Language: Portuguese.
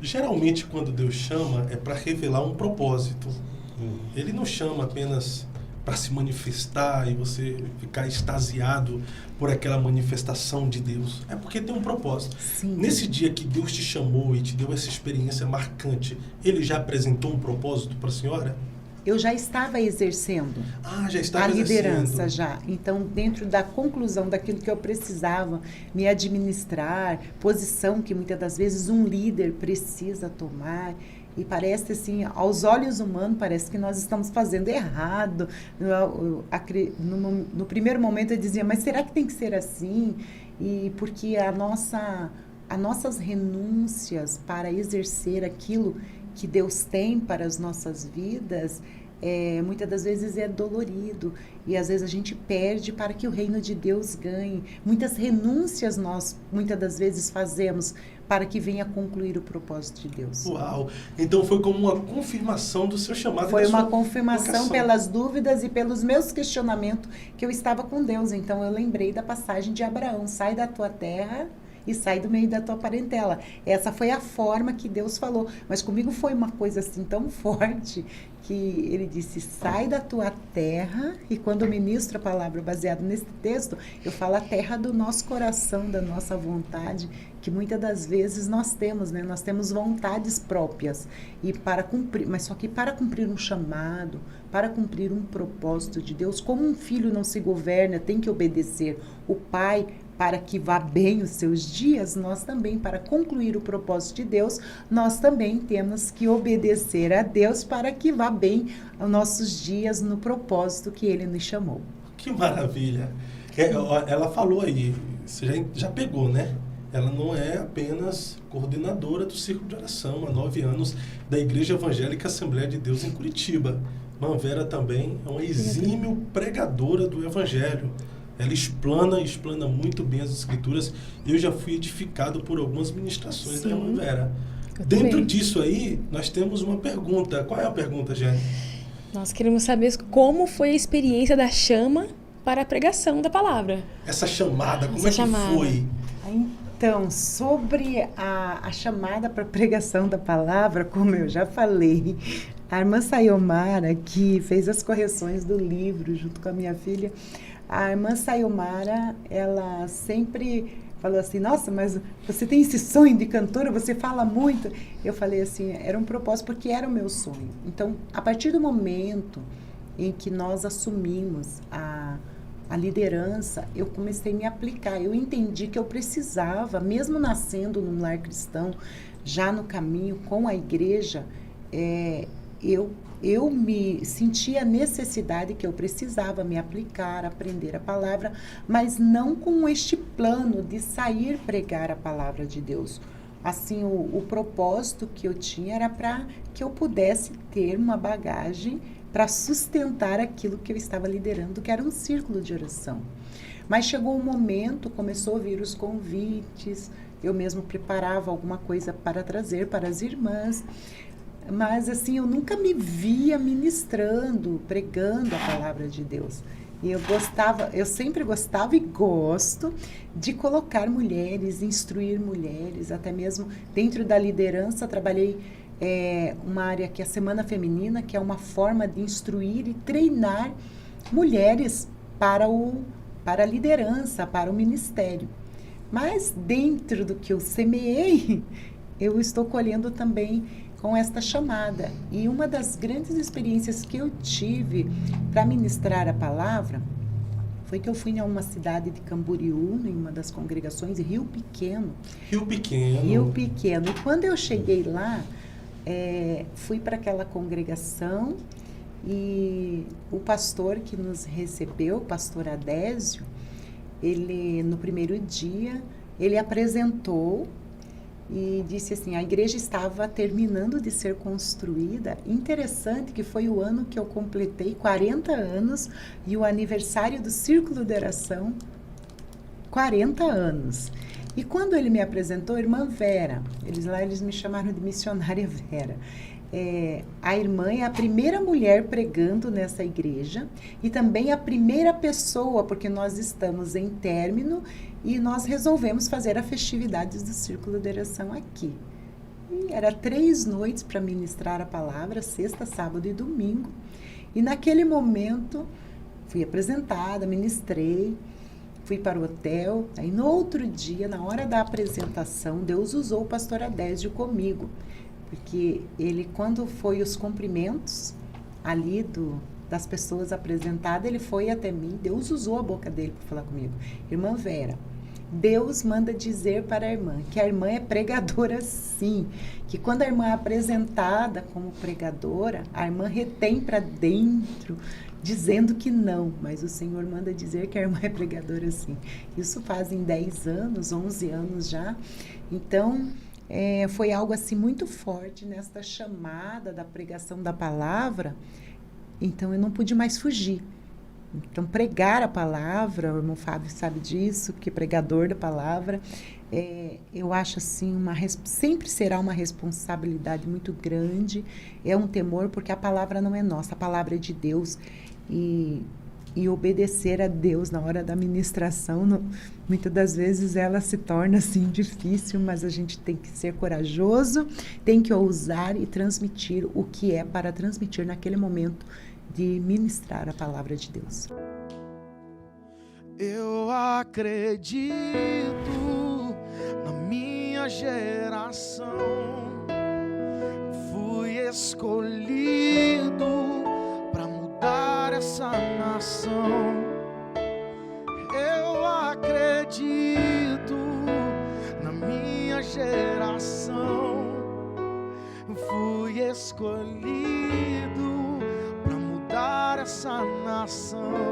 Geralmente, quando Deus chama, é para revelar um propósito. Ele não chama apenas para se manifestar e você ficar extasiado por aquela manifestação de Deus. É porque tem um propósito. Sim. Nesse dia que Deus te chamou e te deu essa experiência marcante, Ele já apresentou um propósito para a senhora? Eu já estava exercendo Já estava a exercendo. liderança já. Então, dentro da conclusão daquilo que eu precisava me administrar, posição que muitas das vezes um líder precisa tomar. E parece assim, aos olhos humanos, parece que nós estamos fazendo errado. No primeiro momento eu dizia, mas será que tem que ser assim? E porque as nossas renúncias para exercer aquilo que Deus tem para as nossas vidas, muitas das vezes é dolorido. E às vezes a gente perde para que o reino de Deus ganhe. Muitas renúncias nós, muitas das vezes, fazemos para que venha concluir o propósito de Deus. Uau! Então foi como uma confirmação do seu chamado. Foi da uma sua confirmação vocação. pelas dúvidas e pelos meus questionamentos que eu estava com Deus. Então eu lembrei da passagem de Abraão: sai da tua terra e sai do meio da tua parentela. Essa foi a forma que Deus falou. Mas comigo foi uma coisa assim tão forte que ele disse, sai da tua terra. E quando eu ministro a palavra baseada nesse texto, eu falo a terra do nosso coração, da nossa vontade, que muitas das vezes nós temos, né? Nós temos vontades próprias. E para cumprir, mas só que para cumprir um chamado, para cumprir um propósito de Deus, como um filho não se governa, tem que obedecer o pai, para que vá bem os seus dias, nós também, para concluir o propósito de Deus, nós também temos que obedecer a Deus para que vá bem os nossos dias no propósito que Ele nos chamou. Que maravilha! Ela falou aí, você já pegou, né? Ela não é apenas coordenadora do Círculo de Oração há 9 anos da Igreja Evangélica Assembleia de Deus em Curitiba. Manvera também é uma exímio pregadora do Evangelho. Ela explana muito bem as Escrituras. Eu já fui edificado por algumas ministrações da Manvera. Dentro disso aí, nós temos uma pergunta. Qual é a pergunta, Jenny? Nós queremos saber como foi a experiência da chama para a pregação da palavra. Essa chamada, como é que foi? Então, sobre a chamada para a pregação da palavra, como eu já falei, a irmã Sayomara, que fez as correções do livro junto com a minha filha, a irmã Sayomara, ela sempre falou assim, nossa, mas você tem esse sonho de cantora, você fala muito. Eu falei assim, era um propósito porque era o meu sonho. Então, a partir do momento em que nós assumimos a liderança, eu comecei a me aplicar. Eu entendi que eu precisava, mesmo nascendo num lar cristão, já no caminho com a igreja, eu me sentia a necessidade que eu precisava me aplicar, aprender a palavra, mas não com este plano de sair pregar a palavra de Deus. Assim, o propósito que eu tinha era para que eu pudesse ter uma bagagem para sustentar aquilo que eu estava liderando, que era um círculo de oração. Mas chegou um momento, começou a vir os convites, eu mesmo preparava alguma coisa para trazer para as irmãs, mas assim, eu nunca me via ministrando, pregando a palavra de Deus. E eu sempre gostava e gosto de colocar mulheres, instruir mulheres, até mesmo dentro da liderança, trabalhei uma área que é a Semana Feminina, que é uma forma de instruir e treinar mulheres para a liderança, para o ministério. Mas dentro do que eu semeei, eu estou colhendo também com esta chamada. E uma das grandes experiências que eu tive para ministrar a palavra foi que eu fui em uma cidade de Camboriú, em uma das congregações, Rio Pequeno. Rio Pequeno. Rio Pequeno. E quando eu cheguei lá, fui para aquela congregação e o pastor que nos recebeu, o pastor Adésio, ele, no primeiro dia, ele apresentou e disse assim, a igreja estava terminando de ser construída. Interessante que foi o ano que eu completei 40 anos e o aniversário do Círculo de Oração, 40 anos. E quando ele me apresentou, a irmã Vera, eles me chamaram de missionária Vera. A irmã é a primeira mulher pregando nessa igreja e também a primeira pessoa, porque nós estamos em término e nós resolvemos fazer as festividades do Círculo de Oração aqui. E era 3 noites para ministrar a palavra, sexta, sábado e domingo. E naquele momento, fui apresentada, ministrei, fui para o hotel. Aí no outro dia, na hora da apresentação, Deus usou o pastor Adésio comigo. Porque ele, quando foi os cumprimentos ali das pessoas apresentadas, ele foi até mim, Deus usou a boca dele para falar comigo. Irmã Vera, Deus manda dizer para a irmã que a irmã é pregadora sim, que quando a irmã é apresentada como pregadora, a irmã retém para dentro, dizendo que não, mas o Senhor manda dizer que a irmã é pregadora sim. Isso fazem 10 anos, 11 anos já. Então, foi algo assim muito forte nesta chamada da pregação da palavra. Então, eu não pude mais fugir. Então, pregar a palavra, o irmão Fábio sabe disso, que é pregador da palavra, eu acho assim, sempre será uma responsabilidade muito grande, é um temor, porque a palavra não é nossa, a palavra é de Deus, e obedecer a Deus na hora da ministração, muitas das vezes ela se torna assim difícil, mas a gente tem que ser corajoso, tem que ousar e transmitir o que é para transmitir naquele momento de ministrar a palavra de Deus. Eu acredito na minha geração, fui escolhido para mudar essa nação. Eu acredito na minha geração, fui escolhido essa nação.